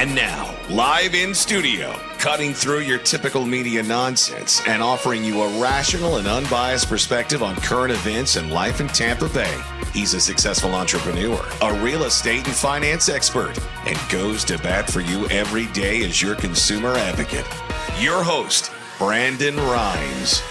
And now, live in studio, cutting through your typical media nonsense and offering you a rational and unbiased perspective on current events and life in Tampa Bay. He's a successful entrepreneur, a real estate and finance expert, and goes to bat for you every day as your consumer advocate. Your host, Brandon Rhymes.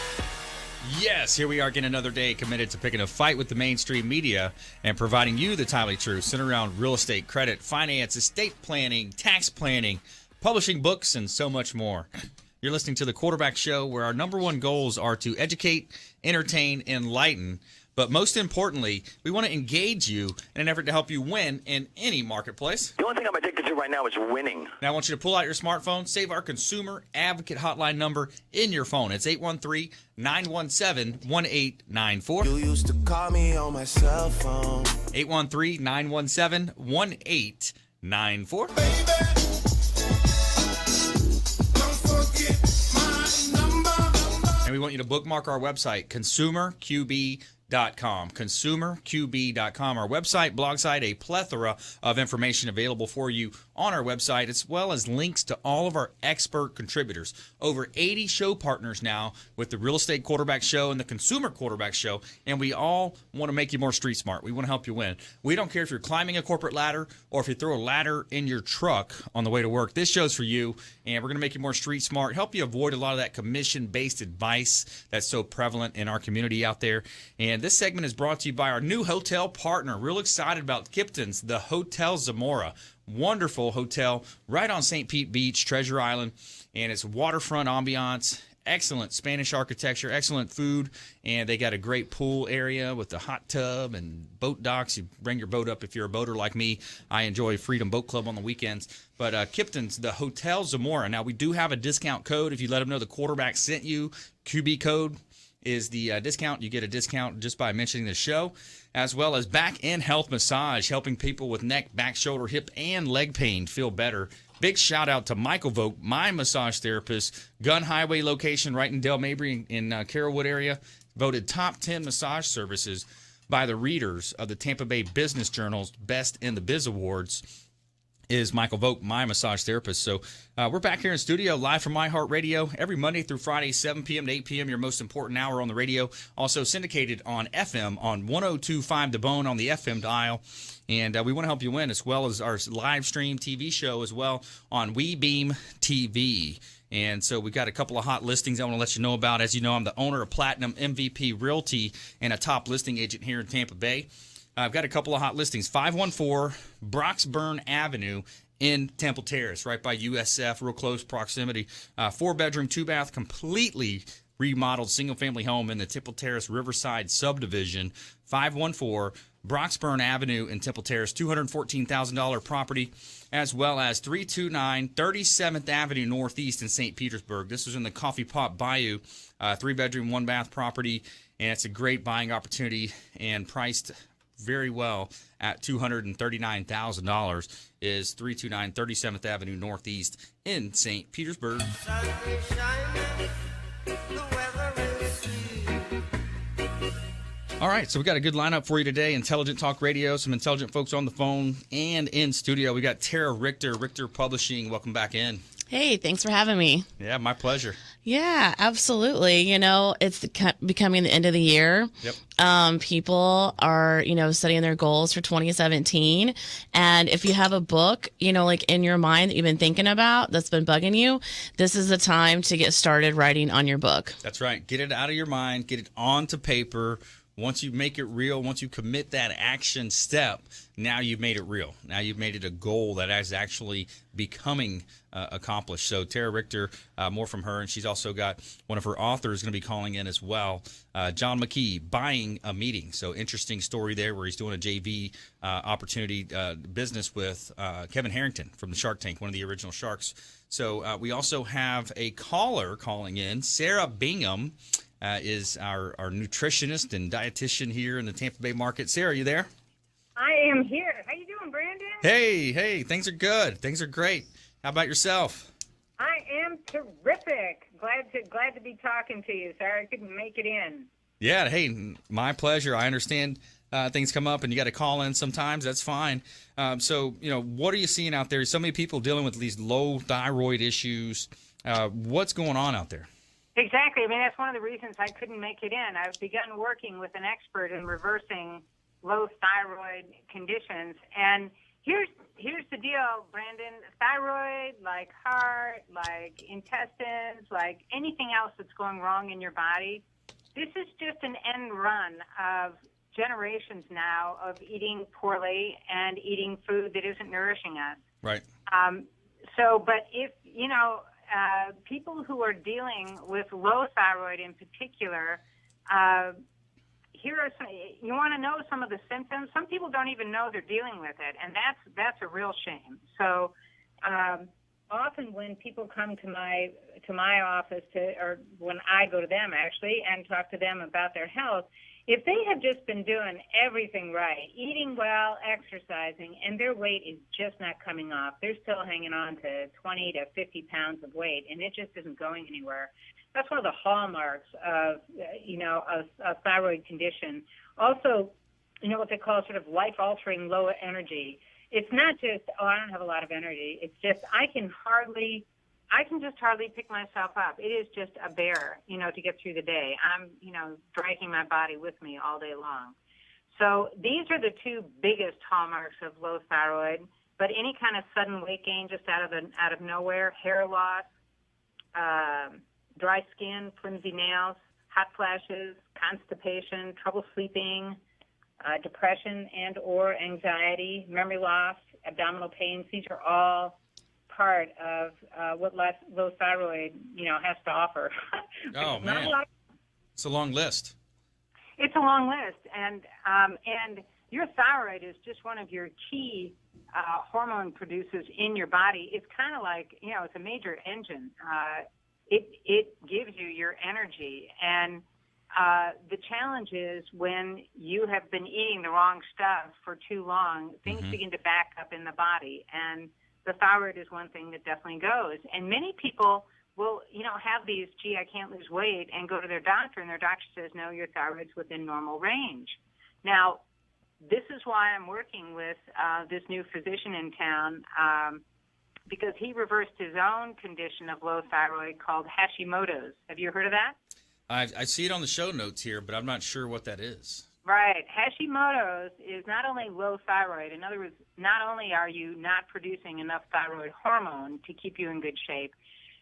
Yes, here we are again another day committed to picking a fight with the mainstream media and providing you the timely truth centered around real estate, credit, finance, estate planning, tax planning, publishing books, and so much more. You're listening to The Quarterback Show, where our number one goals are to educate, entertain, enlighten, but most importantly, we want to engage you in an effort to help you win in any marketplace. The only thing I'm addicted to right now is winning. Now I want you to pull out your smartphone, save our consumer advocate hotline number in your phone. It's 813-917-1894. You used to call me on my cell phone. 813-917-1894. Baby, don't forget my number. And we want you to bookmark our website, consumerqb.com. consumerqb.com, our website, blog site, a plethora of information available for you on our website, as well as links to all of our expert contributors. Over 80 show partners now with the Real Estate Quarterback Show and the Consumer Quarterback Show, and we all want to make you more street smart. We want to help you win. We don't care if you're climbing a corporate ladder or if you throw a ladder in your truck on the way to work. This show's for you, and we're going to make you more street smart, help you avoid a lot of that commission-based advice that's so prevalent in our community out there. And this segment is brought to you by our new hotel partner. Real excited about Kipton's, the Hotel Zamora. Wonderful hotel right on St. Pete Beach, Treasure Island. And it's waterfront ambiance, excellent Spanish architecture, excellent food. And they got a great pool area with a hot tub and boat docks. You bring your boat up if you're a boater like me. I enjoy Freedom Boat Club on the weekends. But Kipton's, the Hotel Zamora. Now, we do have a discount code. If you let them know the quarterback sent you, QB code is the discount. You get a discount just by mentioning the show, as well as back and health massage, helping people with neck, back, shoulder, hip, and leg pain feel better. Big shout out to Michael Vogt, my massage therapist, Gun Highway location right in Del Mabry in Carrollwood area, voted top 10 massage services by the readers of the Tampa Bay Business Journal's Best in the Biz Awards. Is Michael Vogt, my massage therapist. So we're back here in studio live from iHeartRadio every Monday through Friday, 7 p.m. to 8 p.m., your most important hour on the radio. Also syndicated on FM on 102.5 The Bone on the FM dial. And we want to help you win, as well as our live stream TV show as well on WeBeam TV. And so we've got a couple of hot listings I want to let you know about. As you know, I'm the owner of Platinum MVP Realty and a top listing agent here in Tampa Bay. I've got a couple of hot listings. 514 Broxburn Avenue in Temple Terrace, right by USF, real close proximity. 4-bedroom, 2-bath, completely remodeled single-family home in the Temple Terrace Riverside subdivision. 514 Broxburn Avenue in Temple Terrace, $214,000 property, as well as 329 37th Avenue Northeast in St. Petersburg. This was in the Coffee Pot Bayou, 3-bedroom, 1-bath property, and it's a great buying opportunity and priced very well at $239,000 is 329 37th Avenue Northeast in St. Petersburg. All right, so we got a good lineup for you today. Intelligent Talk Radio, some intelligent folks on the phone and in studio. We got Tara Richter, Richter Publishing. Welcome back in. Hey, thanks for having me. Yeah, my pleasure. Yeah, absolutely. You know, it's becoming the end of the year. Yep. People are, setting their goals for 2017. And if you have a book, like in your mind that you've been thinking about that's been bugging you, this is the time to get started writing on your book. That's right. Get it out of your mind. Get it onto paper. Once you make it real, once you commit that action step, now you've made it real. Now you've made it a goal that is actually becoming accomplished. So Tara Richter, more from her, and she's also got one of her authors going to be calling in as well, John McKee, Buying a Meeting. So interesting story there where he's doing a JV opportunity business with Kevin Harrington from the Shark Tank, one of the original Sharks. So we also have a caller calling in, Sara Bingham. Is our nutritionist and dietitian here in the Tampa Bay market. Sara, are you there? I am here. How you doing, Brandon? Hey, things are good. Things are great. How about yourself? I am terrific. Glad to be talking to you. Sorry I couldn't make it in. Yeah, hey, my pleasure. I understand things come up and you got to call in sometimes. That's fine. So, what are you seeing out there? So many people dealing with these low thyroid issues. What's going on out there? Exactly. I mean, that's one of the reasons I couldn't make it in. I've begun working with an expert in reversing low thyroid conditions. And here's the deal, Brandon. Thyroid, like heart, like intestines, like anything else that's going wrong in your body, this is just an end run of generations now of eating poorly and eating food that isn't nourishing us. Right. But if, people who are dealing with low thyroid in particular, here are some, you want to know some of the symptoms. Some people don't even know they're dealing with it, and that's a real shame. So often when people come to my office or when I go to them actually and talk to them about their health, if they have just been doing everything right, eating well, exercising, and their weight is just not coming off, they're still hanging on to 20 to 50 pounds of weight, and it just isn't going anywhere. That's one of the hallmarks of, a thyroid condition. Also, what they call sort of life-altering low energy. It's not just, I don't have a lot of energy. It's just I can just hardly pick myself up. It is just a bear, to get through the day. I'm, dragging my body with me all day long. So these are the two biggest hallmarks of low thyroid. But any kind of sudden weight gain just out of nowhere, hair loss, dry skin, flimsy nails, hot flashes, constipation, trouble sleeping, depression and or anxiety, memory loss, abdominal pains. These are all part of what low thyroid, has to offer. Oh, man. It's a long list. It's a long list. And your thyroid is just one of your key hormone producers in your body. It's kind of like, it's a major engine. It gives you your energy. And the challenge is when you have been eating the wrong stuff for too long, things begin to back up in the body. And the thyroid is one thing that definitely goes. And many people will, have these, I can't lose weight, and go to their doctor, and their doctor says, no, your thyroid's within normal range. Now, this is why I'm working with this new physician in town, because he reversed his own condition of low thyroid called Hashimoto's. Have you heard of that? I see it on the show notes here, but I'm not sure what that is. Right. Hashimoto's is not only low thyroid. In other words, not only are you not producing enough thyroid hormone to keep you in good shape,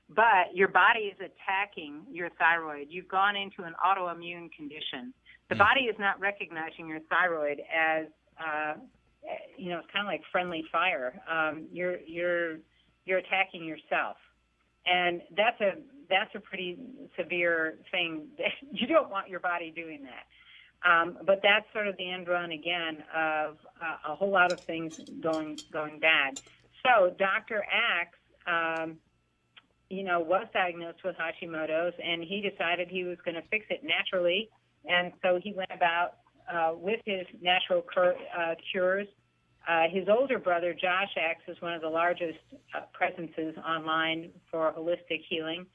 but your body is attacking your thyroid. You've gone into an autoimmune condition. The body is not recognizing your thyroid as, it's kind of like friendly fire. You're attacking yourself. And that's a pretty severe thing. You don't want your body doing that. But that's sort of the end run again of a whole lot of things going bad. So Dr. Axe, was diagnosed with Hashimoto's, and he decided he was going to fix it naturally. And so he went about with his natural cures. His older brother, Josh Axe, is one of the largest presences online for holistic healing.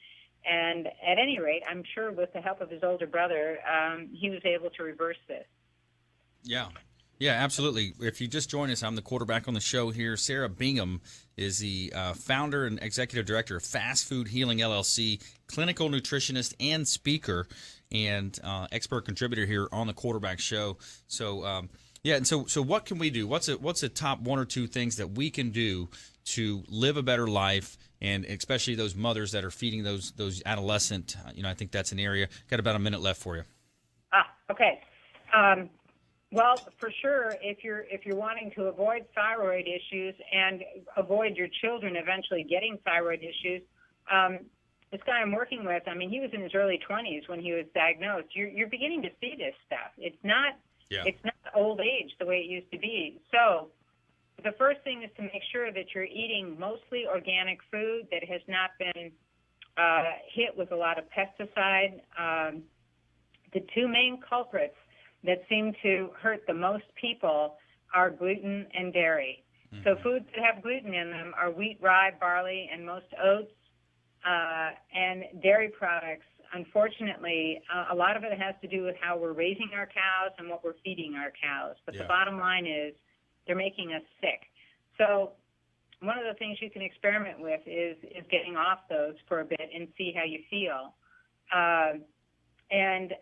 And at any rate, I'm sure with the help of his older brother, he was able to reverse this. Yeah, absolutely. If you just joined us, I'm the quarterback on the show here. Sara Bingham is the founder and executive director of Fast Food Healing LLC, clinical nutritionist and speaker, and expert contributor here on the quarterback show. So, so what can we do? What's the top one or two things that we can do to live a better life, and especially those mothers that are feeding those adolescent? I think that's an area. Got about a minute left for you. Okay. Well, for sure, if you're wanting to avoid thyroid issues and avoid your children eventually getting thyroid issues, this guy I'm working with, he was in his early 20s when he was diagnosed. You're beginning to see this stuff. It's not old age the way it used to be. So the first thing is to make sure that you're eating mostly organic food that has not been hit with a lot of pesticide. The two main culprits that seem to hurt the most people are gluten and dairy. Mm-hmm. So foods that have gluten in them are wheat, rye, barley, and most oats. And dairy products unfortunately, a lot of it has to do with how we're raising our cows and what we're feeding our cows. But the bottom line is they're making us sick. So one of the things you can experiment with is getting off those for a bit and see how you feel. And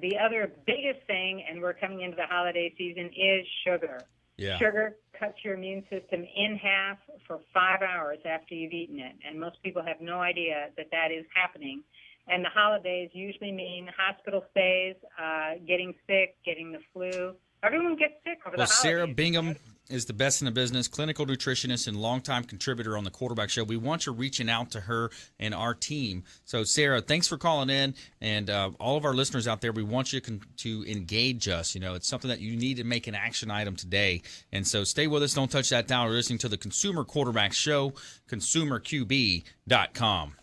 the other biggest thing, and we're coming into the holiday season, is sugar. Yeah. Sugar cuts your immune system in half for 5 hours after you've eaten it. And most people have no idea that that is happening. And the holidays usually mean hospital stays, getting sick, getting the flu. Everyone gets sick over the holidays. Sara Bingham is the best in the business, clinical nutritionist and longtime contributor on the Quarterback Show. We want you reaching out to her and our team. So, Sara, thanks for calling in. And all of our listeners out there, we want you to engage us. You know, it's something that you need to make an action item today. And so stay with us. Don't touch that dial. We're listening to the Consumer Quarterback Show, consumerqb.com.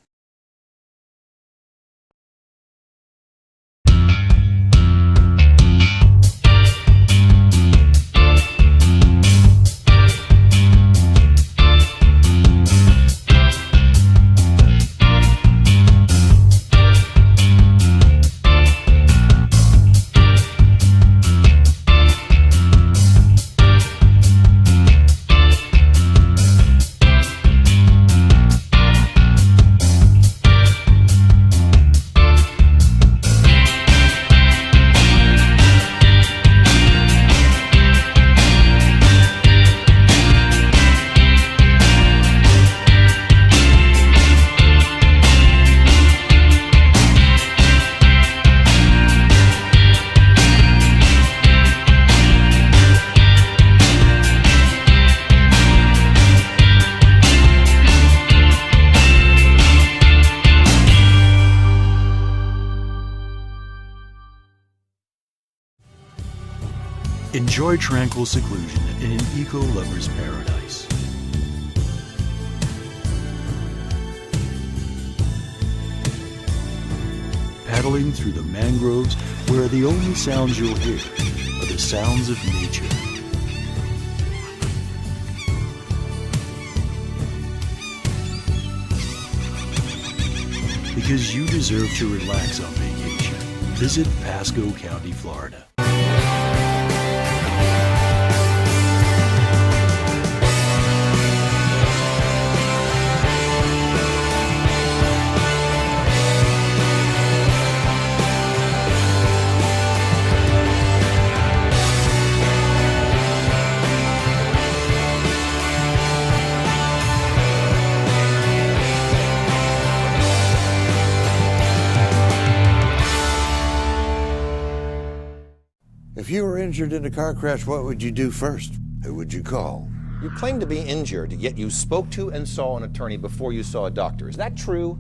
Enjoy tranquil seclusion in an eco-lover's paradise. Paddling through the mangroves where the only sounds you'll hear are the sounds of nature. Because you deserve to relax on vacation, visit Pasco County, Florida. If you were injured in a car crash, what would you do first? Who would you call? You claim to be injured, yet you spoke to and saw an attorney before you saw a doctor. Is that true?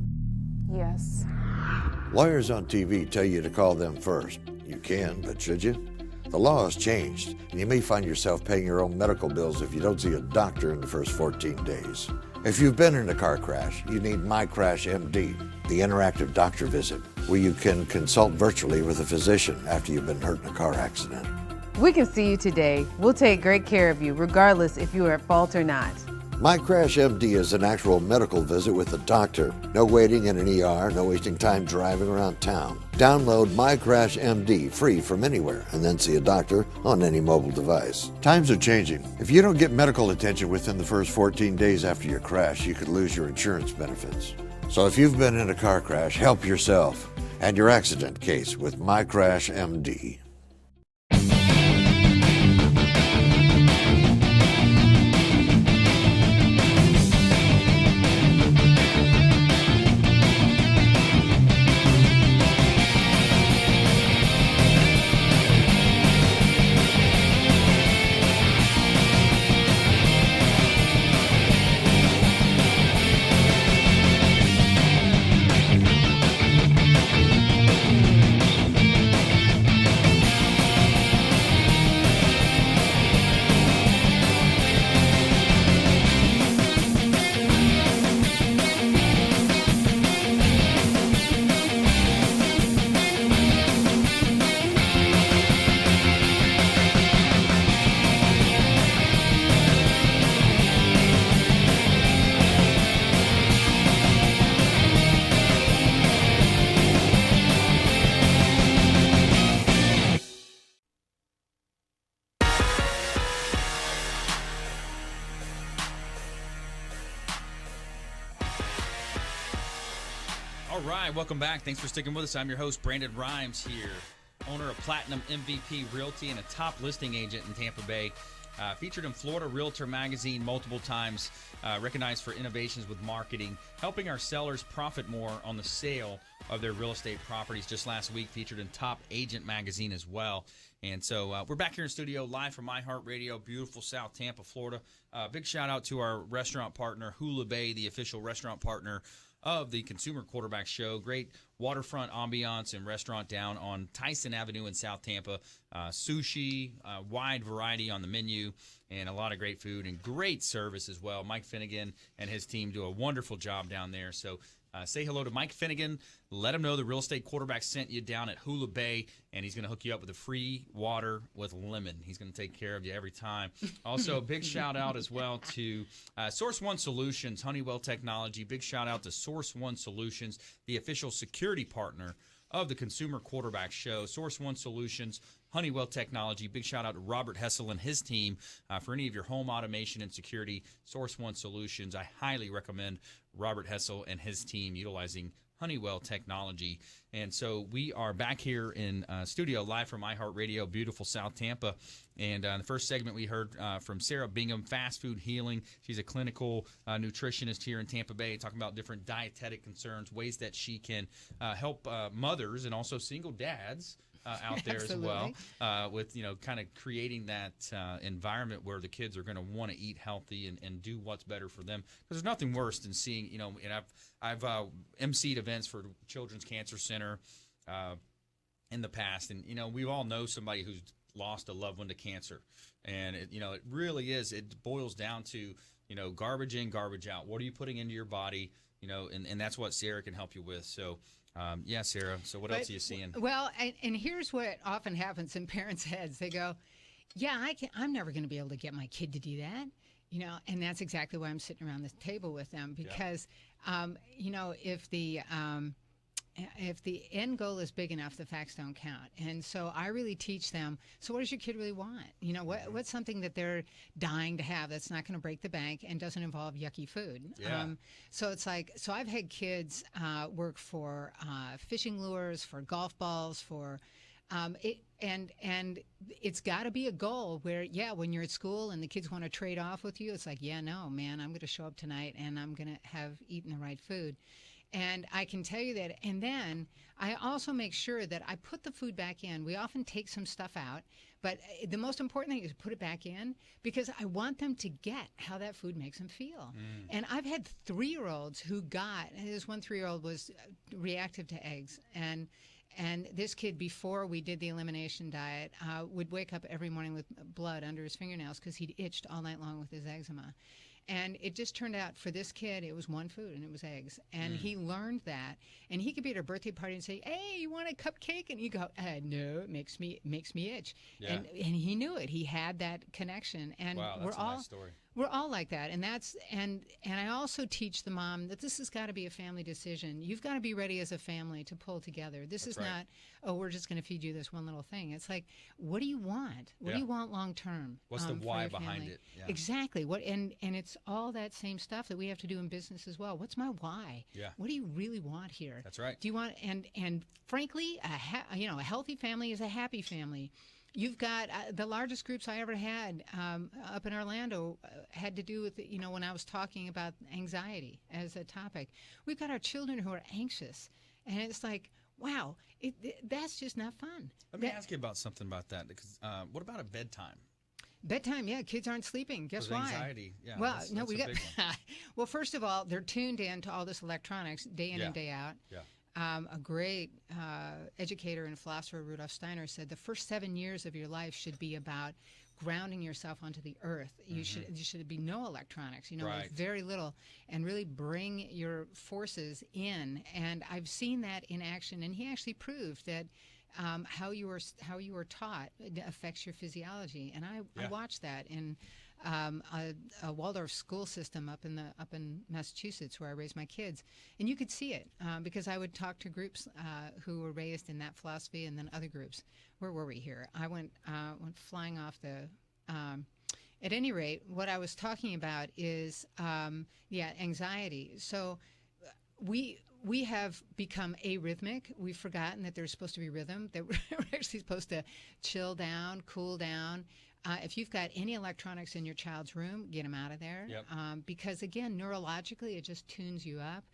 Yes. Lawyers on TV tell you to call them first. You can, but should you? The law has changed, and you may find yourself paying your own medical bills if you don't see a doctor in the first 14 days. If you've been in a car crash, you need MyCrashMD, the interactive doctor visit, where you can consult virtually with a physician after you've been hurt in a car accident. We can see you today. We'll take great care of you, regardless if you are at fault or not. MyCrashMD is an actual medical visit with a doctor. No waiting in an ER, no wasting time driving around town. Download MyCrashMD free from anywhere and then see a doctor on any mobile device. Times are changing. If you don't get medical attention within the first 14 days after your crash, you could lose your insurance benefits. So if you've been in a car crash, help yourself and your accident case with MyCrashMD. right, welcome back. Thanks for sticking with us. I'm your host, Brandon Rhymes here, owner of Platinum MVP Realty and a top listing agent in Tampa Bay. Featured in Florida Realtor Magazine multiple times, recognized for innovations with marketing, helping our sellers profit more on the sale of their real estate properties. Just last week, featured in Top Agent Magazine as well. And so we're back here in studio live from iHeartRadio, beautiful South Tampa, Florida. Big shout out to our restaurant partner, Hula Bay, the official restaurant partner of the Consumer Quarterback Show. Great waterfront ambiance and restaurant down on Tyson Avenue in South Tampa. Sushi, wide variety on the menu, and a lot of great food and great service as well. Mike Finnegan and his team do a wonderful job down there. So say hello to Mike Finnegan. Let him know the Real Estate Quarterback sent you down at Hula Bay, and he's going to hook you up with a free water with lemon. He's going to take care of you every time. Also, a big shout out as well to Source One Solutions, Honeywell Technology. Big shout out to Source One Solutions, the official security partner of the Consumer Quarterback Show. Source One Solutions, Honeywell Technology. Big shout out to Robert Hessel and his team for any of your home automation and security. Source One Solutions. I highly recommend Robert Hessel and his team utilizing Honeywell Technology. And so we are back here in studio live from iHeartRadio, beautiful South Tampa. And in the first segment, we heard from Sara Bingham, Fast Food Healing. She's a clinical nutritionist here in Tampa Bay, talking about different dietetic concerns, ways that she can help mothers and also single dads out there as well, with, kind of creating that environment where the kids are going to want to eat healthy and do what's better for them. Because there's nothing worse than seeing, and I've emceed events for Children's Cancer Center in the past, and we all know somebody who's lost a loved one to cancer, and it really is. It boils down to garbage in, garbage out. What are you putting into your body? And that's what Sara can help you with. So. Sara, so what else are you seeing? Well, and here's what often happens in parents' heads. They go, I'm never going to be able to get my kid to do that. And that's exactly why I'm sitting around this table with them, because, if the end goal is big enough, the facts don't count. And so I really teach them, so what does your kid really want? What's something that they're dying to have that's not going to break the bank and doesn't involve yucky food? Yeah. So it's like, I've had kids work for fishing lures, for golf balls, for and it's got to be a goal where, when you're at school and the kids want to trade off with you, it's like, no, man, I'm going to show up tonight and I'm going to have eaten the right food. And I can tell you that. And then I also make sure that I put the food back in. We often take some stuff out, but the most important thing is put it back in, because I want them to get how that food makes them feel. And I've had 3-year-olds who this one 3-year-old was reactive to eggs. And this kid, before we did the elimination diet, would wake up every morning with blood under his fingernails because he'd itched all night long with his eczema. And it just turned out for this kid, it was one food, and it was eggs. And he learned that. And he could be at a birthday party and say, "Hey, you want a cupcake?" And you go, "No, it makes me itch." Yeah. And he knew it. He had that connection. And wow, that's a nice story. We're all like that, and I also teach the mom that this has got to be a family decision. You've got to be ready as a family to pull together. This is not, we're just going to feed you this one little thing. It's like, what do you want? What do you want long term? What's the why behind it? Yeah. Exactly. And it's all that same stuff that we have to do in business as well. What's my why? Yeah. What do you really want here? That's right. Do you want and frankly, a healthy family is a happy family. You've got the largest groups I ever had up in Orlando had to do with, when I was talking about anxiety as a topic. We've got our children who are anxious, and it's like, wow, that's just not fun. Let me ask you about something about that, because what about a bedtime? Bedtime, kids aren't sleeping. Guess why? Anxiety, yeah. Well, that's we got. a big one. Well, first of all, they're tuned in to all this electronics day in and day out. Yeah. A great educator and philosopher, Rudolf Steiner, said the first 7 years of your life should be about grounding yourself onto the earth. You should be no electronics, right. very little, and really bring your forces in. And I've seen that in action. And he actually proved that how you were taught affects your physiology. And I watched that in a Waldorf school system up in Massachusetts, where I raised my kids, and you could see it because I would talk to groups who were raised in that philosophy, and then other groups. Where were we here? I went flying off the. At any rate, what I was talking about is anxiety. So we have become arrhythmic. We've forgotten that there's supposed to be rhythm, that we're actually supposed to chill down, cool down. If you've got any electronics in your child's room, get them out of there. Yep. Because, again, neurologically, it just tunes you up.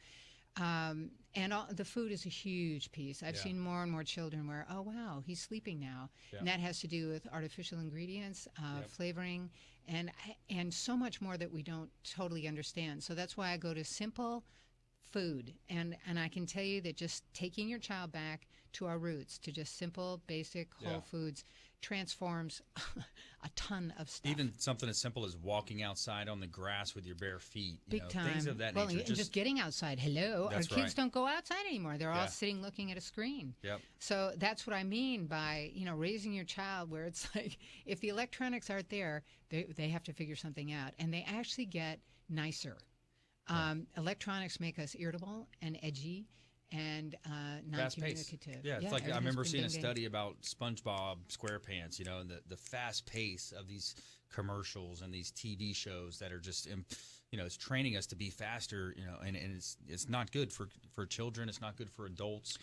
And the food is a huge piece. I've seen more and more children where, oh, wow, he's sleeping now. Yeah. And that has to do with artificial ingredients, flavoring, and so much more that we don't totally understand. So that's why I go to simple food. And I can tell you that just taking your child back to our roots, to just simple, basic, whole foods, transforms a ton of stuff. Even something as simple as walking outside on the grass with your bare feet. Big time. Things of that well, nature. And just getting outside. Hello. Our That's kids right. don't go outside anymore. They're all sitting looking at a screen. Yep. So that's what I mean by, raising your child where it's like, if the electronics aren't there, they have to figure something out. And they actually get nicer. Electronics make us irritable and edgy and non-communicative. Yeah, it's like I remember seeing a ding-ding. study about SpongeBob SquarePants, and the fast pace of these commercials and these TV shows that are just, it's training us to be faster, and it's not good for children. It's not good for adults.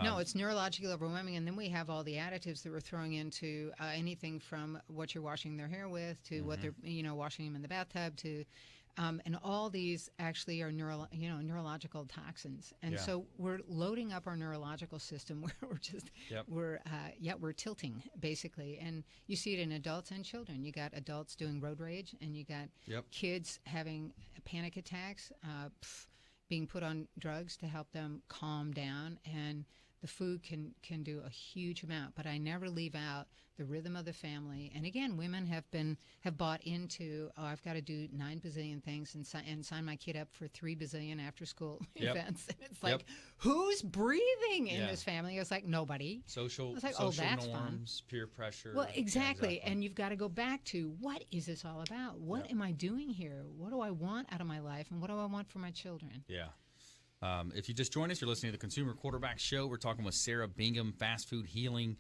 No, it's neurologically overwhelming, and then we have all the additives that we're throwing into anything from what you're washing their hair with to what they're, washing them in the bathtub to. And all these actually are neurological toxins, and so we're loading up our neurological system where we're just we're tilting basically, and you see it in adults and children. You got adults doing road rage, and you got kids having panic attacks, being put on drugs to help them calm down, and the food can do a huge amount. But I never leave out the rhythm of the family. And again, women have bought into, I've got to do 9 bazillion things and sign my kid up for 3 bazillion after school events. And it's like, who's breathing in this family? It's like nobody. Social it's like, social that's norms, fun. peer pressure. Well, exactly. And you've got to go back to, what is this all about? What am I doing here? What do I want out of my life? And what do I want for my children? Yeah. If you just joined us, you're listening to the Consumer Quarterback Show. We're talking with Sara Bingham, fast food healing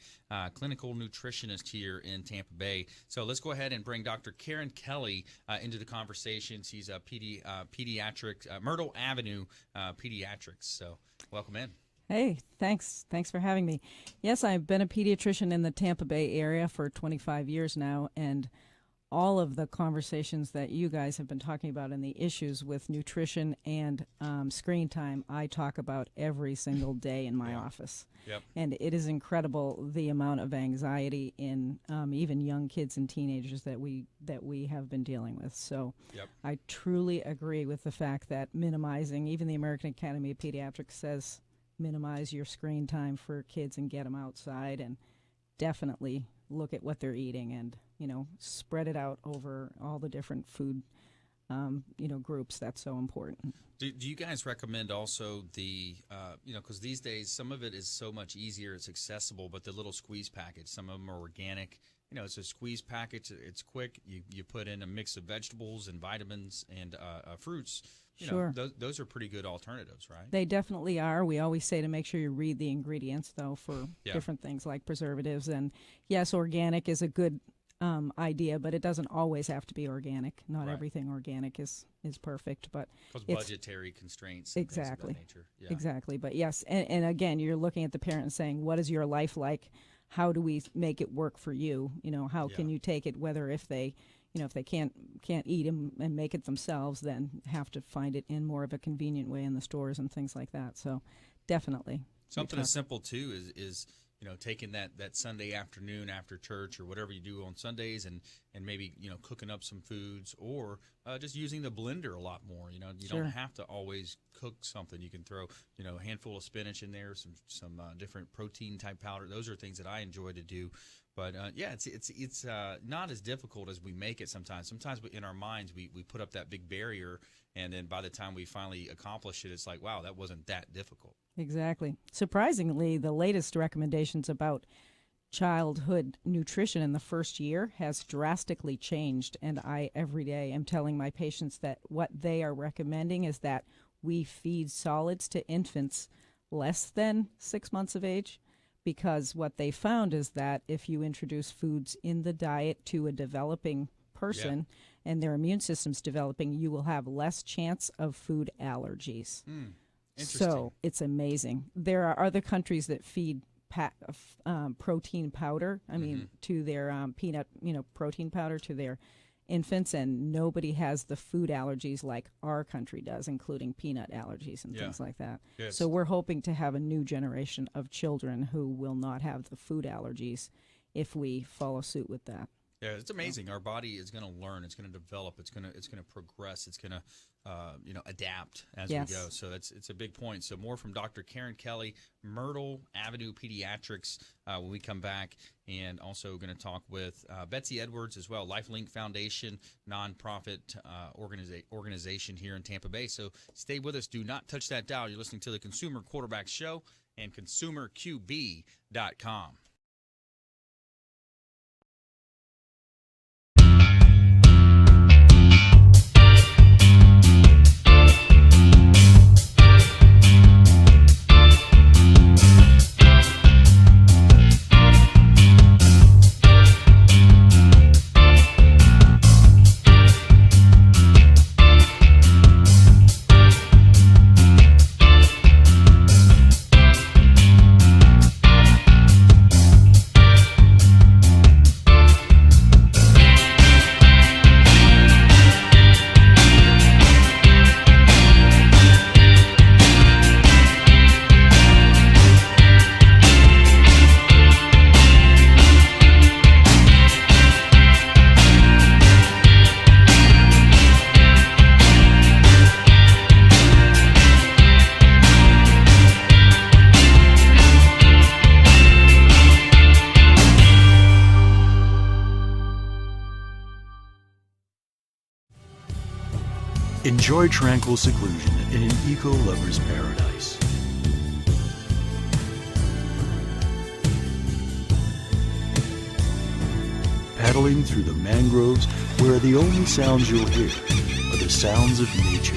clinical nutritionist here in Tampa Bay. So let's go ahead and bring Dr. Karen Kelly into the conversation. She's a pediatric, Myrtle Avenue Pediatrics. So welcome in. Hey, thanks. Thanks for having me. Yes, I've been a pediatrician in the Tampa Bay area for 25 years now, and all of the conversations that you guys have been talking about and the issues with nutrition and screen time, I talk about every single day in my office. Yep. And it is incredible the amount of anxiety in even young kids and teenagers that we have been dealing with. So I truly agree with the fact that minimizing, even the American Academy of Pediatrics says, minimize your screen time for kids and get them outside, and definitely look at what they're eating and spread it out over all the different food, groups. That's so important. Do you guys recommend also the, because these days some of it is so much easier, it's accessible, but the little squeeze package, some of them are organic. It's a squeeze package. It's quick. You put in a mix of vegetables and vitamins and fruits. Sure. Those are pretty good alternatives, right? They definitely are. We always say to make sure you read the ingredients, though, for different things like preservatives. And yes, organic is a good idea, but it doesn't always have to be organic. Not everything organic is perfect, but because budgetary constraints. Exactly. Things of that nature. Yeah. Exactly. But yes, and again, you're looking at the parent and saying, what is your life like? How do we make it work for you? How can you take it? Whether if they can't eat them and make it themselves, then have to find it in more of a convenient way in the stores and things like that. So definitely something as simple too is taking that Sunday afternoon after church or whatever you do on Sundays and maybe, cooking up some foods or just using the blender a lot more. You don't have to always cook something. You can throw, a handful of spinach in there, some different protein type powder. Those are things that I enjoy to do. But it's not as difficult as we make it sometimes. Sometimes in our minds we put up that big barrier, and then by the time we finally accomplish it, it's like, wow, that wasn't that difficult. Exactly. Surprisingly, the latest recommendations about childhood nutrition in the first year has drastically changed, and I every day am telling my patients that what they are recommending is that we feed solids to infants less than 6 months of age, because what they found is that if you introduce foods in the diet to a developing person and their immune system's developing, you will have less chance of food allergies. So it's amazing. There are other countries that feed protein powder. I mean, to their peanut, protein powder to their infants, and nobody has the food allergies like our country does, including peanut allergies and things like that. Yes. So we're hoping to have a new generation of children who will not have the food allergies if we follow suit with that. Yeah, it's amazing. Our body is going to learn. It's going to develop. It's going to progress. It's going to adapt as we go. So it's a big point. So more from Dr. Karen Kelly, Myrtle Avenue Pediatrics, when we come back, and also going to talk with Betsy Edwards as well, LifeLink Foundation, nonprofit organization here in Tampa Bay. So stay with us. Do not touch that dial. You're listening to the Consumer Quarterback Show and ConsumerQB.com. Enjoy tranquil seclusion in an eco-lover's paradise. Paddling through the mangroves where the only sounds you'll hear are the sounds of nature.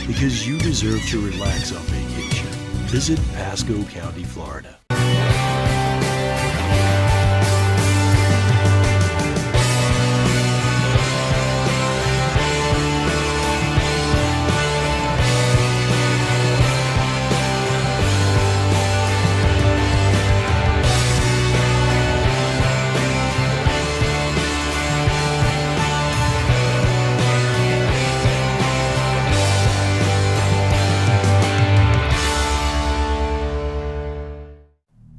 Because you deserve to relax on vacation, visit Pasco County, Florida.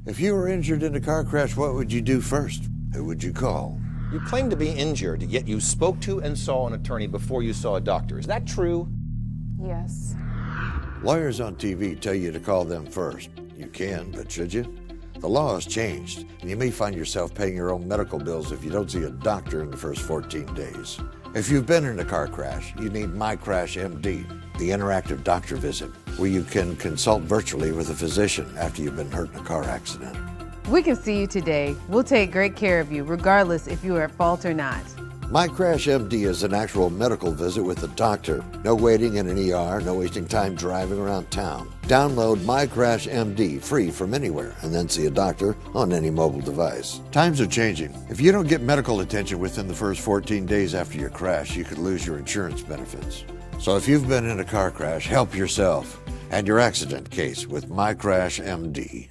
If you were injured in a car crash, what would you do first? Who would you call? You claim to be injured, yet you spoke to and saw an attorney before you saw a doctor. Is that true? Yes. Lawyers on TV tell you to call them first. You can, but should you? The law has changed, and you may find yourself paying your own medical bills if you don't see a doctor in the first 14 days. If you've been in a car crash, you need MyCrashMD, the interactive doctor visit, where you can consult virtually with a physician after you've been hurt in a car accident. We can see you today. We'll take great care of you, regardless if you are at fault or not. MyCrashMD is an actual medical visit with a doctor. No waiting in an ER, no wasting time driving around town. Download MyCrashMD free from anywhere and then see a doctor on any mobile device. Times are changing. If you don't get medical attention within the first 14 days after your crash, you could lose your insurance benefits. So if you've been in a car crash, help yourself and your accident case with MyCrashMD.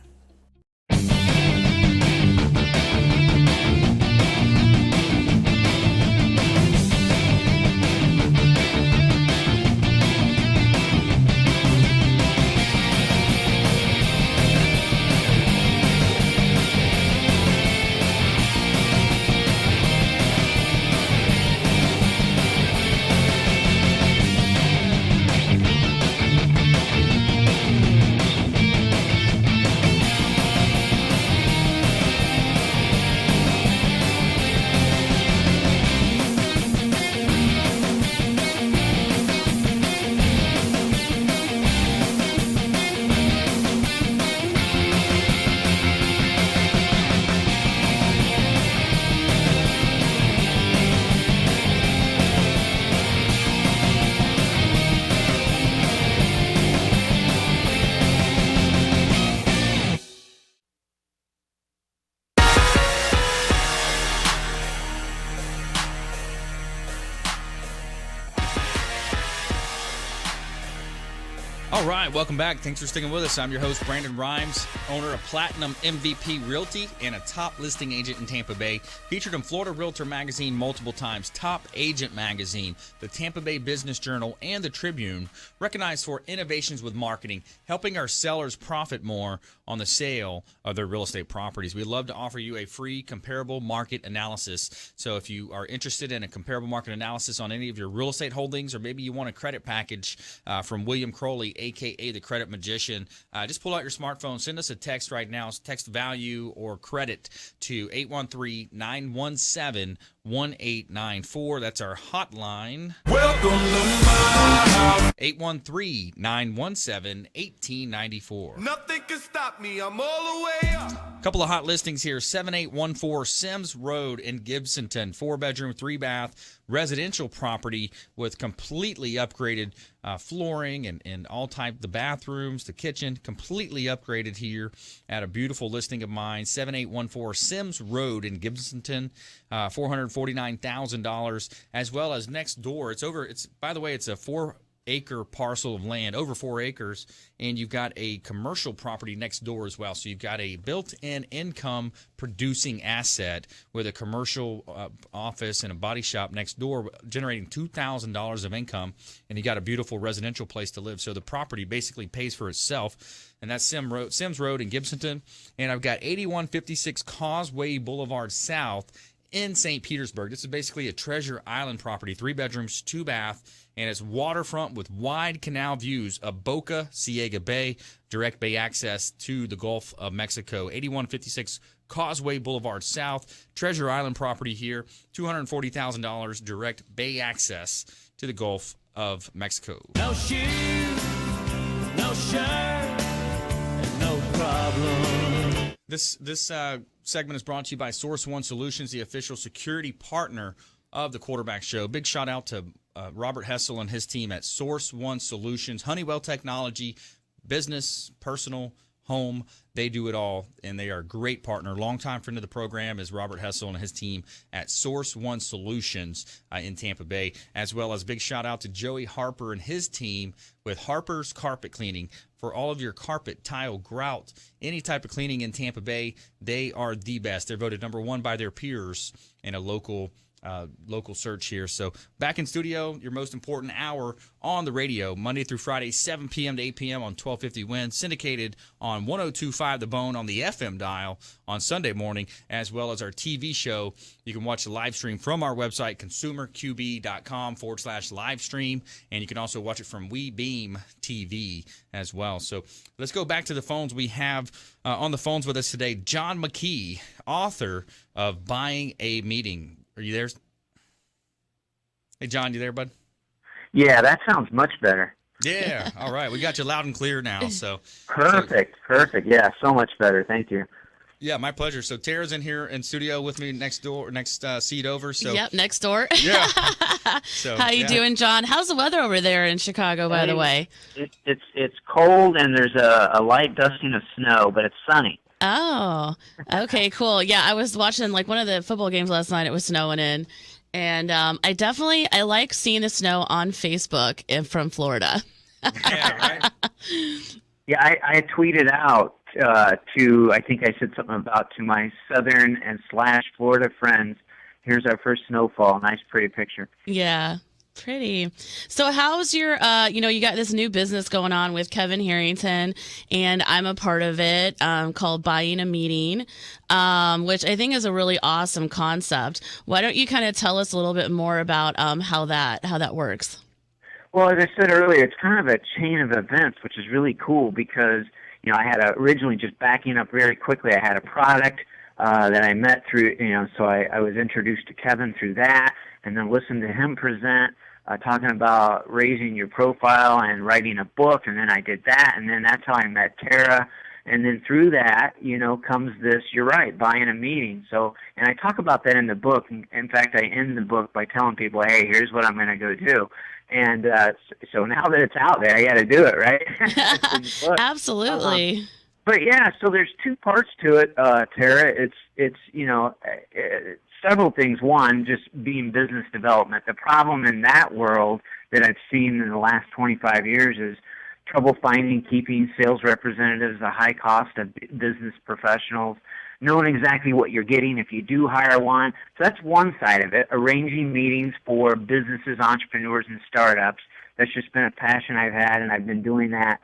All right, welcome back. Thanks for sticking with us. I'm your host, Brandon Rhymes, owner of Platinum MVP Realty and a top listing agent in Tampa Bay. Featured in Florida Realtor Magazine multiple times, Top Agent Magazine, the Tampa Bay Business Journal, and the Tribune. Recognized for innovations with marketing, helping our sellers profit more on the sale of their real estate properties. We'd love to offer you a free comparable market analysis. So if you are interested in a comparable market analysis on any of your real estate holdings, or maybe you want a credit package from William Crowley, a.k.a. the Credit Magician, just pull out your smartphone, send us a text right now, text value or credit to 813-917-1894. That's our hotline. Welcome to my house. 813-917-1894. Nothing can stop me. I'm all the way up. Couple of hot listings here. 7814 Sims Road in Gibsonton. 4-bedroom, 3-bath residential property with completely upgraded flooring and all type, the bathrooms, the kitchen, completely upgraded here at a beautiful listing of mine. 7814 Sims Road in Gibsonton. $449,000, as well as next door. By the way, it's a 4-acre parcel of land, over 4 acres, and you've got a commercial property next door as well. So you've got a built-in income producing asset with a commercial office and a body shop next door, generating $2,000 of income, and you got a beautiful residential place to live. So the property basically pays for itself, and that's Sims Road in Gibsonton. And I've got 8156 Causeway Boulevard South in St. Petersburg. This is basically a Treasure Island property, 3 bedrooms, 2-bath, and it's waterfront with wide canal views of Boca Ciega Bay, direct bay access to the Gulf of Mexico. 8156 Causeway Boulevard South, Treasure Island property here, $240,000, direct bay access to the Gulf of Mexico. No shoes, no shirt, and no problem. This segment is brought to you by Source One Solutions, the official security partner of the Quarterback Show. Big shout out to Robert Hessel and his team at Source One Solutions. Honeywell Technology, business, personal, home, they do it all, and they are a great partner. Longtime friend of the program is Robert Hessel and his team at Source One Solutions in Tampa Bay, as well as big shout out to Joey Harper and his team with Harper's Carpet Cleaning. For all of your carpet, tile, grout, any type of cleaning in Tampa Bay, they are the best. They're voted number 1 by their peers in a local search here. So back in studio, your most important hour on the radio, Monday through Friday, 7 p.m. to 8 p.m. on 1250 WIN, syndicated on 102.5 The Bone on the FM dial on Sunday morning, as well as our TV show. You can watch the live stream from our website, consumerqb.com/live stream, and you can also watch it from WeBeam TV as well. So let's go back to the phones. We have on the phones with us today, John McKee, author of Buying a Meeting. Are you there? Hey, John, you there, bud? Yeah, that sounds much better. Yeah, all right. We got you loud and clear now. So Perfect. Yeah, so much better. Thank you. Yeah, my pleasure. So Tara's in here in studio with me next seat over. So Yep, next door. Yeah. So, how you doing, John? How's the weather over there in Chicago, by the way? It's cold and there's a light dusting of snow, but it's sunny. Oh, okay, cool. Yeah, I was watching like one of the football games last night. It was snowing in, and I like seeing the snow on Facebook from Florida. Yeah, right. Yeah, I tweeted out I think I said something about to my southern and / Florida friends, here's our first snowfall. Nice, pretty picture. Yeah. Pretty. So how's your, you got this new business going on with Kevin Harrington, and I'm a part of it, called Buying a Meeting, which I think is a really awesome concept. Why don't you kind of tell us a little bit more about how that works? Well, as I said earlier, it's kind of a chain of events, which is really cool because, I had originally, just backing up very quickly, I had a product that I met through, so I was introduced to Kevin through that, and then listened to him present, talking about raising your profile and writing a book, and then I did that, and then that's how I met Tara, and then through that, comes this, you're right, Buying a Meeting. So, and I talk about that in the book. In fact, I end the book by telling people, hey, here's what I'm going to go do. And so now that it's out there, I got to do it, right? Absolutely. But yeah, so there's 2 parts to it, Tara. It's several things. One, just being business development. The problem in that world that I've seen in the last 25 years is trouble finding, keeping sales representatives, the high cost of business professionals, knowing exactly what you're getting if you do hire one. So that's one side of it, arranging meetings for businesses, entrepreneurs, and startups. That's just been a passion I've had, and I've been doing that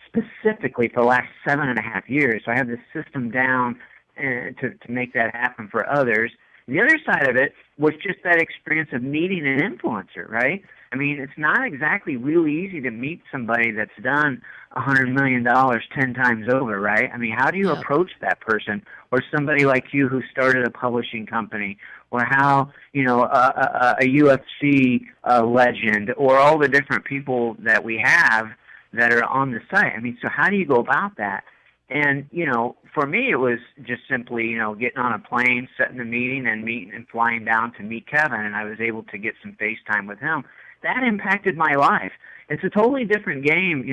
specifically for the last 7.5 years. So I have this system down to make that happen for others. The other side of it was just that experience of meeting an influencer, right? I mean, it's not exactly really easy to meet somebody that's done $100 million 10 times over, right? I mean, how do you approach that person? Or somebody like you who started a publishing company, or how, a UFC legend, or all the different people that we have that are on the site. I mean, so how do you go about that? And, for me, it was just simply, getting on a plane, setting the meeting, and meeting and flying down to meet Kevin, and I was able to get some FaceTime with him. That impacted my life. It's a totally different game,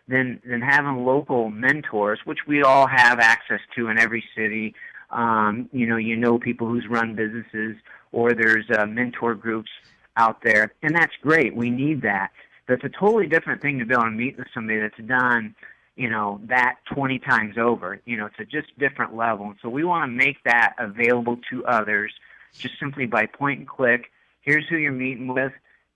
than having local mentors, which we all have access to in every city. People who's run businesses, or there's mentor groups out there, and that's great. We need that. But it's a totally different thing to be able to meet with somebody that's done, that 20 times over. It's a just different level. And so we want to make that available to others just simply by point and click. Here's who you're meeting with,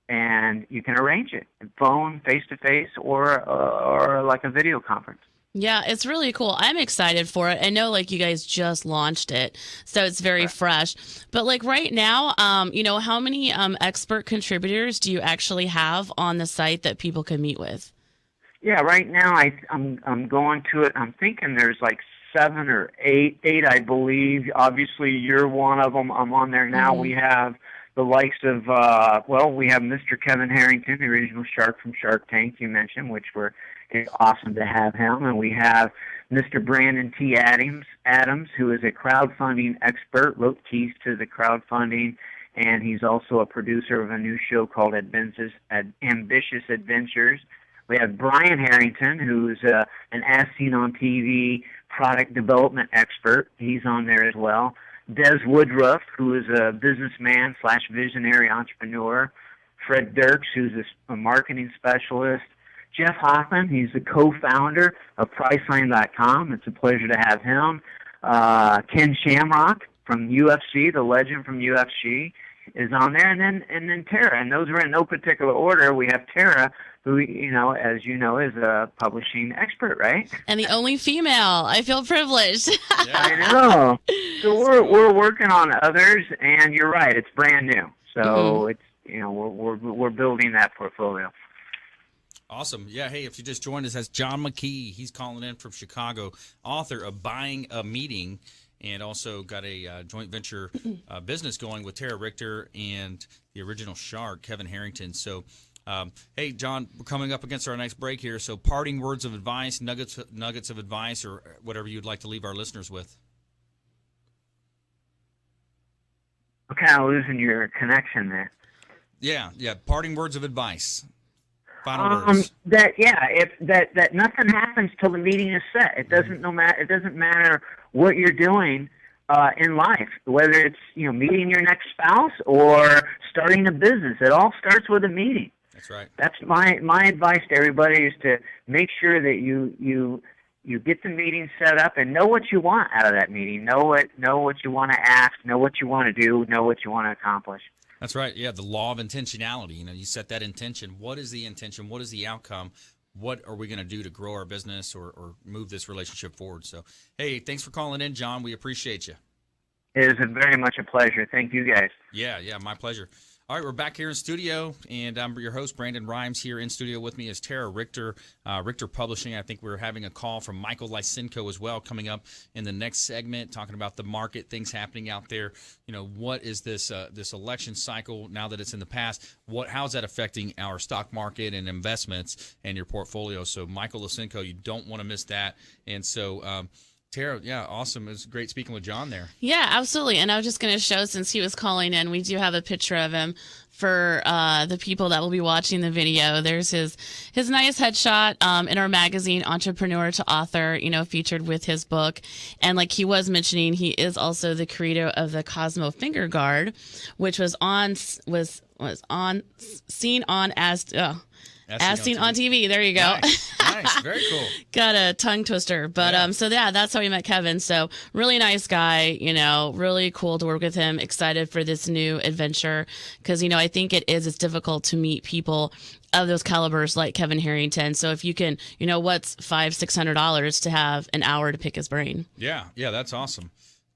and you can arrange it, phone, face-to-face, or like a video conference. Yeah, it's really cool. I'm excited for it. I know, you guys just launched it, so it's very fresh. But, right now, how many expert contributors do you actually have on the site that people can meet with? Yeah, right now I'm going to it. I'm thinking there's 7 or 8, I believe. Obviously, you're one of them. I'm on there now. Mm-hmm. We have the likes of, we have Mr. Kevin Harrington, the original shark from Shark Tank you mentioned, which it's awesome to have him. And we have Mr. Brandon T. Adams, who is a crowdfunding expert, wrote keys to the crowdfunding, and he's also a producer of a new show called Ambitious Adventures. We have Brian Harrington, who's an As Seen on TV product development expert. He's on there as well. Des Woodruff, who is a businessman / visionary entrepreneur. Fred Dirks, who's a marketing specialist. Jeff Hoffman, he's the co-founder of Priceline.com. It's a pleasure to have him. Ken Shamrock from UFC, the legend from UFC, is on there. And then Tara. And those are in no particular order. We have Tara, who, as you know, is a publishing expert, right? And the only female. I feel privileged. I know. So we're working on others, and you're right, it's brand new. So it's we're building that portfolio. Awesome. Yeah, hey, if you just joined us, that's John McKee. He's calling in from Chicago, author of Buying a Meeting, and also got a joint venture business going with Tara Richter and the original shark, Kevin Harrington. So, hey, John, we're coming up against our next break here. So parting words of advice, nuggets of advice, or whatever you'd like to leave our listeners with. I'm kind of losing your connection there. Yeah, parting words of advice. Final words. If nothing happens till the meeting is set. It doesn't It doesn't matter what you're doing in life, whether it's meeting your next spouse or starting a business. It all starts with a meeting. That's right. That's my advice to everybody, is to make sure that you get the meeting set up and know what you want out of that meeting. Know what you want to ask. Know what you want to do. Know what you want to accomplish. That's right. Yeah, the law of intentionality. You set that intention. What is the intention? What is the outcome? What are we going to do to grow our business or move this relationship forward? So, hey, thanks for calling in, John. We appreciate you. It is very much a pleasure. Thank you, guys. Yeah, my pleasure. All right, we're back here in studio, and I'm your host, Brandon Rhymes. Here in studio with me is Tara Richter, Richter Publishing. I think we're having a call from Michael Lysenko as well coming up in the next segment, talking about the market, things happening out there. What is this election cycle now that it's in the past? How's that affecting our stock market and investments and your portfolio? So Michael Lysenko, you don't want to miss that. And so Tara, yeah, awesome. It was great speaking with John there. Yeah, absolutely. And I was just going to show, since he was calling in, we do have a picture of him for the people that will be watching the video. There's his nice headshot in our magazine, Entrepreneur to Author, featured with his book. And like he was mentioning, he is also the creator of the Cosmo Finger Guard, which was seen on as As Seen on TV. There you go. Nice. Very cool. Got a tongue twister. But so yeah, that's how we met Kevin. So really nice guy, really cool to work with him. Excited for this new adventure because, I think it's difficult to meet people of those calibers like Kevin Harrington. So if you can, what's $500-$600 to have an hour to pick his brain? Yeah, that's awesome.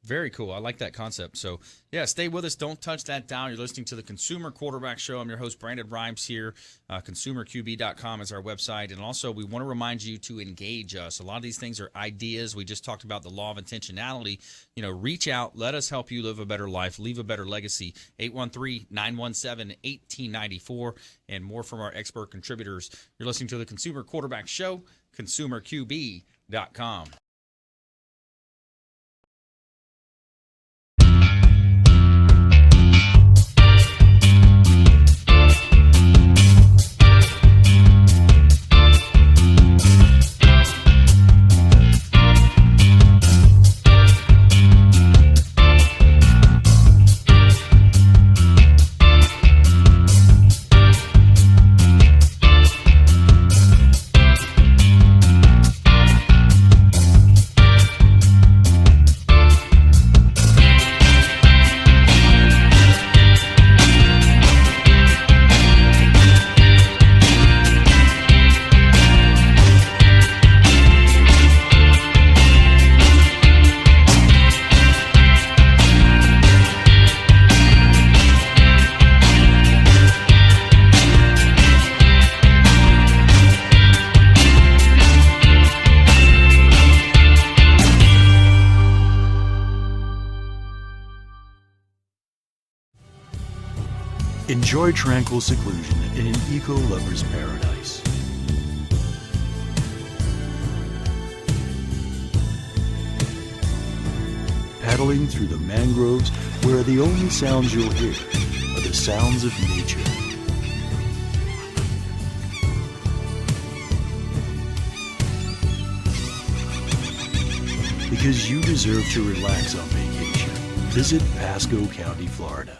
Very cool. I like that concept. So, yeah, stay with us. Don't touch that dial. You're listening to the Consumer Quarterback Show. I'm your host, Brandon Rhymes here. ConsumerQB.com is our website. And also, we want to remind you to engage us. A lot of these things are ideas. We just talked about the law of intentionality. Reach out. Let us help you live a better life, leave a better legacy. 813-917-1894 and more from our expert contributors. You're listening to the Consumer Quarterback Show, ConsumerQB.com. Enjoy tranquil seclusion in an eco-lover's paradise. Paddling through the mangroves where the only sounds you'll hear are the sounds of nature. Because you deserve to relax on vacation, visit Pasco County, Florida.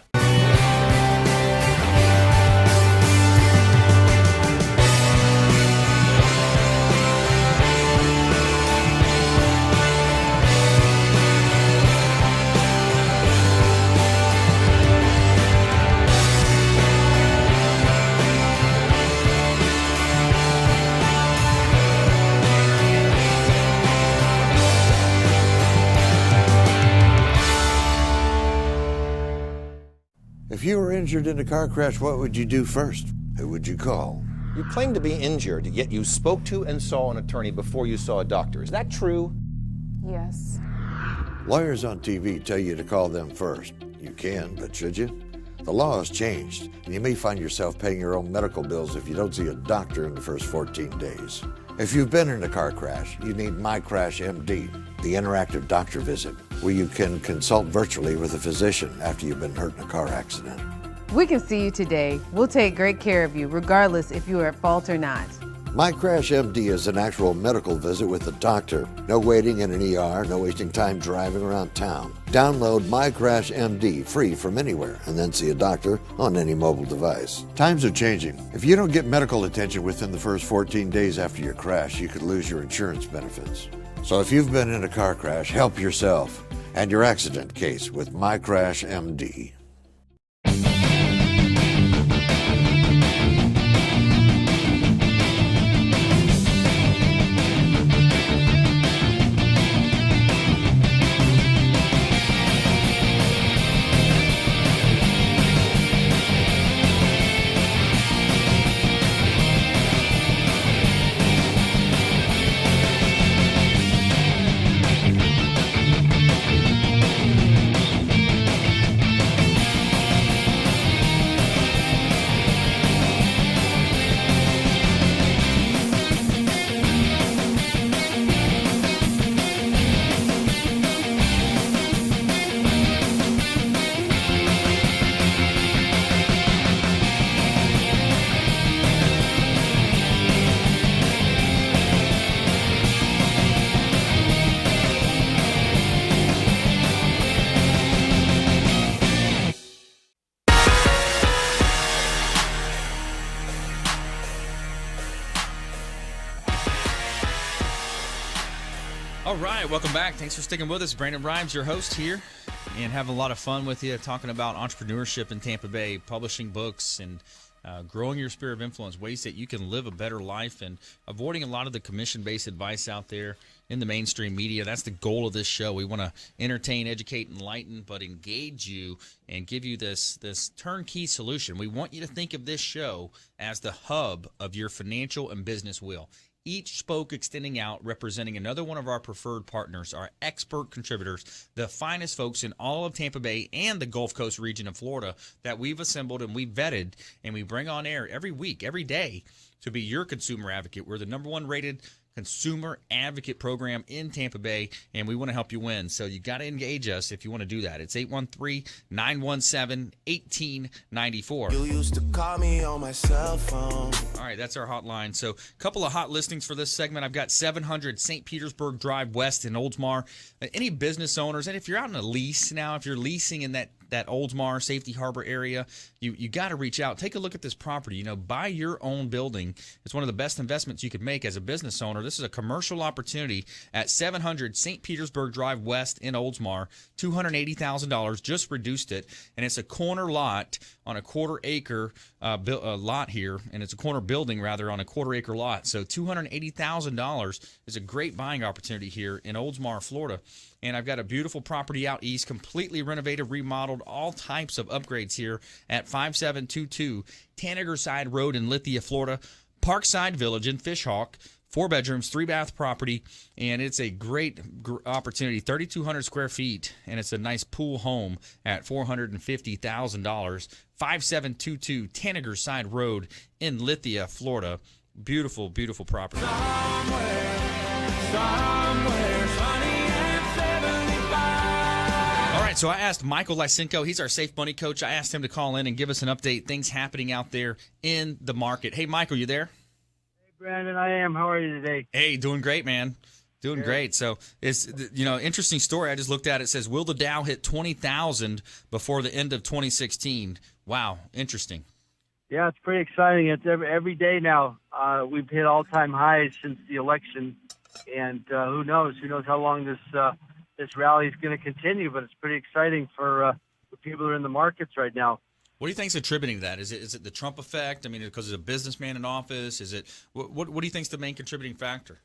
If you were injured in a car crash, what would you do first? Who would you call? You claim to be injured, yet you spoke to and saw an attorney before you saw a doctor. Is that true? Yes. Lawyers on TV tell you to call them first. You can, but should you? The law has changed, and you may find yourself paying your own medical bills if you don't see a doctor in the first 14 days. If you've been in a car crash, you need MyCrashMD, the interactive doctor visit, where you can consult virtually with a physician after you've been hurt in a car accident. We can see you today. We'll take great care of you, regardless if you are at fault or not. MyCrashMD is an actual medical visit with a doctor. No waiting in an ER, no wasting time driving around town. Download MyCrashMD free from anywhere and then see a doctor on any mobile device. Times are changing. If you don't get medical attention within the first 14 days after your crash, you could lose your insurance benefits. So if you've been in a car crash, help yourself and your accident case with MyCrashMD. All right, welcome back. Thanks for sticking with us. Brandon Rhymes, your host here, and having a lot of fun with you talking about entrepreneurship in Tampa Bay, publishing books, and growing your sphere of influence, ways that you can live a better life and avoiding a lot of the commission-based advice out there in the mainstream media. That's the goal of this show. We want to entertain, educate, enlighten, but engage you and give you this turnkey solution. We want you to think of this show as the hub of your financial and business wheel. Each spoke extending out, representing another one of our preferred partners, our expert contributors, the finest folks in all of Tampa Bay and the Gulf Coast region of Florida that we've assembled and we've vetted and we bring on air every week, every day to be your consumer advocate. We're the #1 rated consumer advocate program in Tampa Bay, and we want to help you win. So you got to engage us if you want to do that. It's 813-917-1894. You used to call me on my cell phone. All right, that's our hotline. So a couple of hot listings for this segment. I've got 700 St. Petersburg Drive West in Oldsmar. Any business owners, and if you're out in a lease now, if you're leasing in that Oldsmar Safety Harbor area, you got to reach out. Take a look at this property. You know, buy your own building. It's one of the best investments you could make as a business owner. This is a commercial opportunity at 700 St. Petersburg Drive West in Oldsmar. $280,000, just reduced it, and it's a corner lot on a quarter-acre lot here, and it's a corner building, rather, on a quarter-acre lot. So $280,000 is a great buying opportunity here in Oldsmar, Florida. And I've got a beautiful property out east, completely renovated, remodeled, all types of upgrades here at 5722 Tanagerside Road in Lithia, Florida. Parkside Village in Fishhawk. 4 bedrooms, 3-bath property, and it's a great opportunity. 3,200 square feet, and it's a nice pool home at $450,000. 5722 Tanagerside Road in Lithia, Florida. Beautiful, beautiful property. Somewhere sunny and 75. All right, so I asked Michael Lysenko, he's our Safe Money coach. I asked him to call in and give us an update, things happening out there in the market. Hey, Michael, you there? Brandon, I am. How are you today? Hey, doing great, man. Doing great. So it's, interesting story. I just looked at it. It says, will the Dow hit 20,000 before the end of 2016? Wow, interesting. Yeah, it's pretty exciting. It's every day now. We've hit all-time highs since the election, and who knows? Who knows how long this rally is going to continue? But it's pretty exciting for people who are in the markets right now. What do you think's attributing to that? Is it the Trump effect? I mean, because there's a businessman in office. Is it what do you think's the main contributing factor?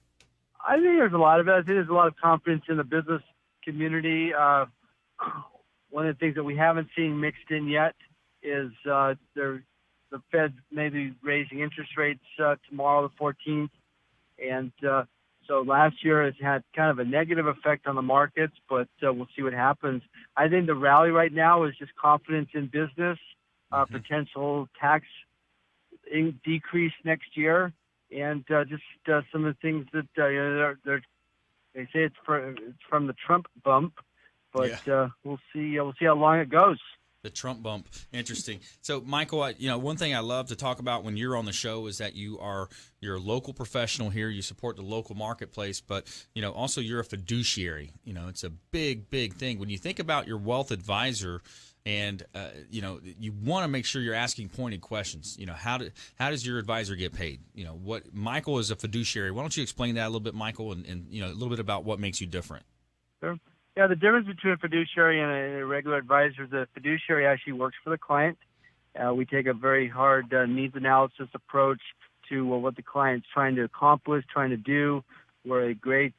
I think there's a lot of it. I think there's a lot of confidence in the business community. One of the things that we haven't seen mixed in yet is the Fed maybe raising interest rates tomorrow, the 14th, and so last year has had kind of a negative effect on the markets, but we'll see what happens. I think the rally right now is just confidence in business. Potential tax decrease next year, and just some of the things that they say it's from the Trump bump, but we'll see. We'll see how long it goes. The Trump bump. Interesting. So, Michael, one thing I love to talk about when you're on the show is that you're a local professional here. You support the local marketplace, but, also you're a fiduciary. It's a big, big thing. When you think about your wealth advisor and, you want to make sure you're asking pointed questions. How does your advisor get paid? What Michael is a fiduciary. Why don't you explain that a little bit, Michael, and a little bit about what makes you different? Sure. Yeah, the difference between a fiduciary and a regular advisor is the fiduciary actually works for the client. We take a very hard needs analysis approach to what the client's trying to accomplish, trying to do. We're a great,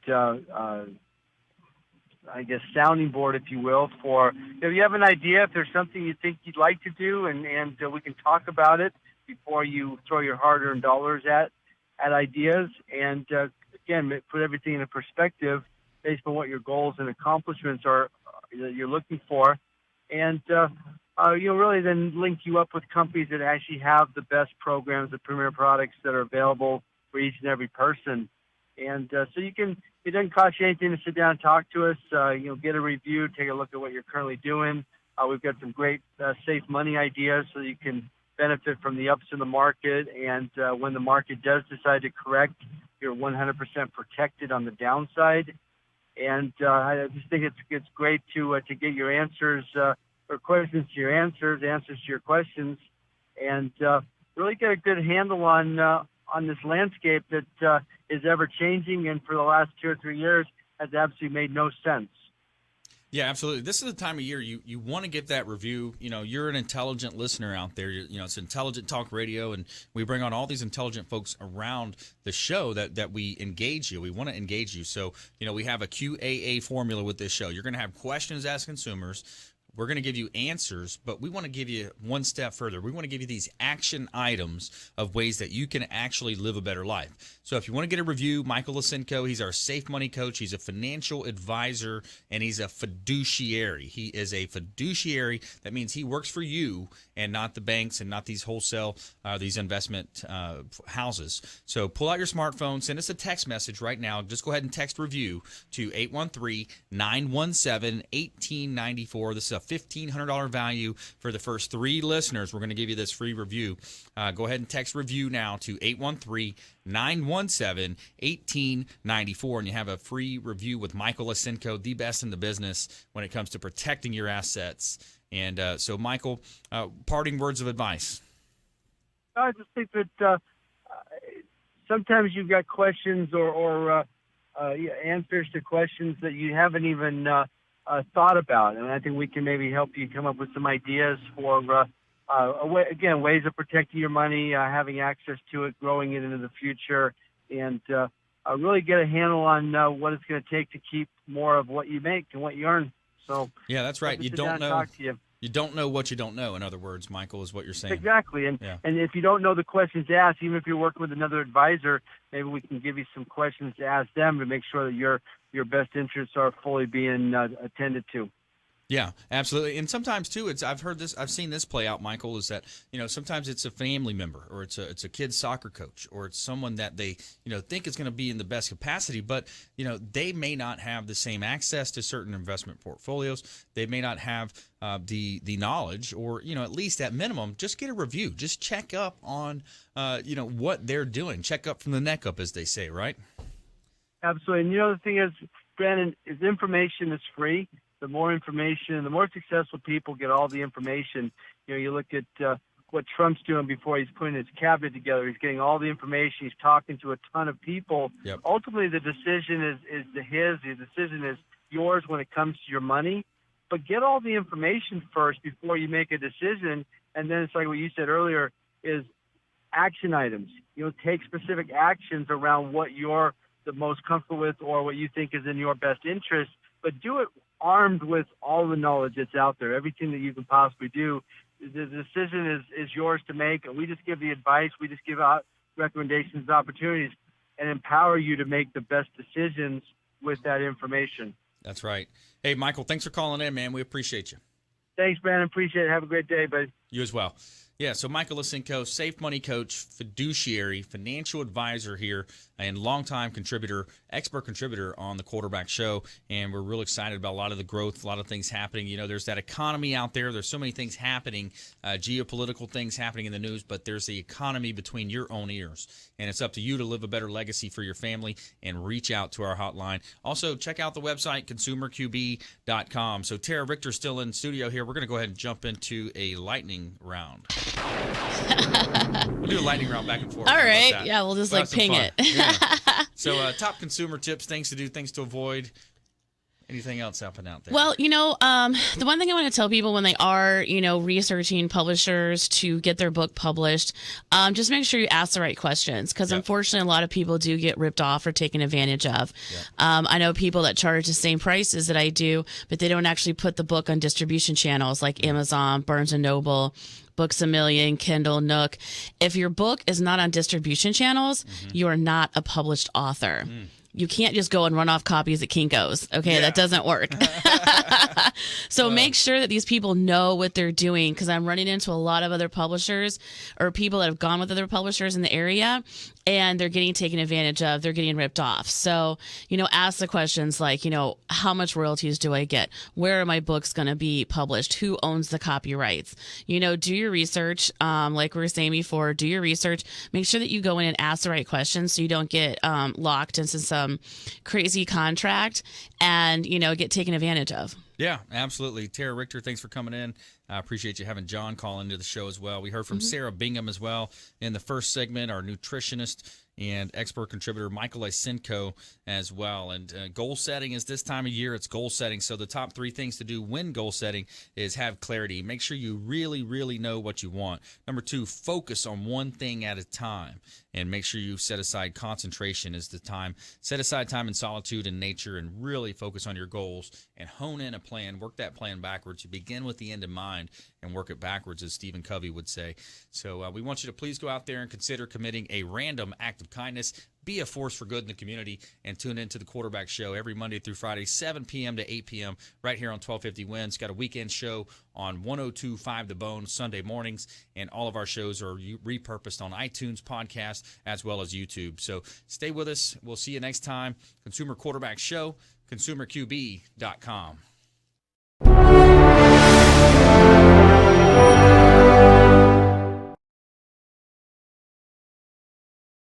sounding board, if you will, for if you have an idea, if there's something you think you'd like to do, and we can talk about it before you throw your hard-earned dollars at ideas. And, again, put everything in a perspective based on what your goals and accomplishments are that you're looking for, and really then link you up with companies that actually have the best programs, the premier products that are available for each and every person. And so it doesn't cost you anything to sit down and talk to us. Get a review, take a look at what you're currently doing. We've got some great safe money ideas so you can benefit from the ups in the market, and when the market does decide to correct, you're 100% protected on the downside. And I just think it's great to get your answers or questions to your answers to your questions, and really get a good handle on this landscape that is ever changing. And for the last 2 or 3 years, has absolutely made no sense. Yeah, absolutely. This is the time of year you want to get that review. You know, you're an intelligent listener out there. You know, it's Intelligent Talk Radio, and we bring on all these intelligent folks around the show that we engage you. We want to engage you. So, you know, we have a QAA formula with this show. You're going to have questions as consumers. We're going to give you answers, but we want to give you one step further. We want to give you these action items of ways that you can actually live a better life. So if you want to get a review, Michael Lysenko, he's our Safe Money coach. He's a financial advisor, and he's a fiduciary. He is a fiduciary. That means he works for you and not the banks and not these wholesale, these investment houses. So pull out your smartphone, send us a text message right now. Just go ahead and text review to 813-917-1894. This is a $1,500 value for the first 3 listeners. We're going to give you this free review. Go ahead and text review now to 813-917-1894, and you have a free review with Michael Lysenko, the best in the business when it comes to protecting your assets. And so, Michael, parting words of advice. I just think that sometimes you've got questions or answers to questions that you haven't even thought about, and I think we can maybe help you come up with some ideas for, ways of protecting your money, having access to it, growing it into the future, and really get a handle on what it's going to take to keep more of what you make and what you earn. So yeah, that's right. You don't know. Talk to you. You don't know what you don't know. In other words, Michael, is what you're saying. Exactly, and if you don't know the questions to ask, even if you're working with another advisor, maybe we can give you some questions to ask them to make sure that your best interests are fully being attended to. Yeah, absolutely. And sometimes too, I've seen this play out, Michael, is that, you know, sometimes it's a family member or it's a kid's soccer coach or it's someone that they, you know, think is going to be in the best capacity, but, you know, they may not have the same access to certain investment portfolios. They may not have the knowledge, or, you know, at least at minimum, just get a review. Just check up on, what they're doing. Check up from the neck up, as they say, right? Absolutely. And, you know, the thing is, Brandon, is information is free. The more information, the more successful people get all the information. You know, you look at what Trump's doing before he's putting his cabinet together. He's getting all the information. He's talking to a ton of people. Yep. Ultimately, the decision is his. The decision is yours when it comes to your money. But get all the information first before you make a decision. And then it's like what you said earlier is action items. You know, take specific actions around what you're the most comfortable with or what you think is in your best interest. But do it armed with all the knowledge that's out there, everything that you can possibly do. The decision is yours to make, and we just give the advice, we just give out recommendations, opportunities, and empower you to make the best decisions with that information. That's right. Hey, Michael, thanks for calling in, man. We appreciate you. Thanks, Brandon. Appreciate it. Have a great day, buddy. You as well. Yeah, so Michael Lysenko, Safe Money coach, fiduciary, financial advisor here, and longtime contributor, expert contributor on the Quarterback Show. And we're real excited about a lot of the growth, a lot of things happening. You know, there's that economy out there. There's so many things happening, geopolitical things happening in the news, but there's the economy between your own ears. And it's up to you to live a better legacy for your family and reach out to our hotline. Also, check out the website, consumerqb.com. So Tara Richter's still in studio here. We're going to go ahead and jump into a lightning round. We'll do a lightning round back and forth. All right. Yeah, we'll just ping it. Yeah. So top consumer tips, things to do, things to avoid. Anything else happening out there? Well, you know, the one thing I want to tell people when they are, you know, researching publishers to get their book published, just make sure you ask the right questions, because unfortunately a lot of people do get ripped off or taken advantage of. I know people that charge the same prices that I do, but they don't actually put the book on distribution channels like Amazon, Barnes & Noble, Books A Million, Kindle, Nook. If your book is not on distribution channels, you are not a published author. You can't just go and run off copies at Kinko's. Okay, that doesn't work. So make sure that these people know what they're doing, because I'm running into a lot of other publishers or people that have gone with other publishers in the area, and they're getting taken advantage of. They're getting ripped off. So, you know, ask the questions like, you know, how much royalties do I get? Where are my books going to be published? Who owns the copyrights? You know, do your research. Like we were saying before, do your research. Make sure that you go in and ask the right questions so you don't get locked into some crazy contract and, you know, get taken advantage of. Yeah, absolutely. Tara Richter, thanks for coming in. I appreciate you having John call into the show as well. We heard from Sara Bingham as well in the first segment, our nutritionist. and expert contributor Michael Lysenko as well. And goal setting is this time of year. It's goal setting. So the top 3 things to do when goal setting is have clarity. Make sure you really, really know what you want. Number 2, focus on one thing at a time. And make sure you set aside concentration as the time. Set aside time in solitude and nature and really focus on your goals and hone in a plan. Work that plan backwards. You begin with the end in mind and work it backwards, as Stephen Covey would say. So we want you to please go out there and consider committing a random act of kindness. Be a force for good in the community, and tune into the Quarterback Show every Monday through Friday, 7 p.m. to 8 p.m. right here on 1250 Wins. Got a weekend show on 102.5 The Bone Sunday mornings, and all of our shows are repurposed on iTunes podcast as well as YouTube. So stay with us. We'll see you next time. Consumer Quarterback Show, consumerqb.com.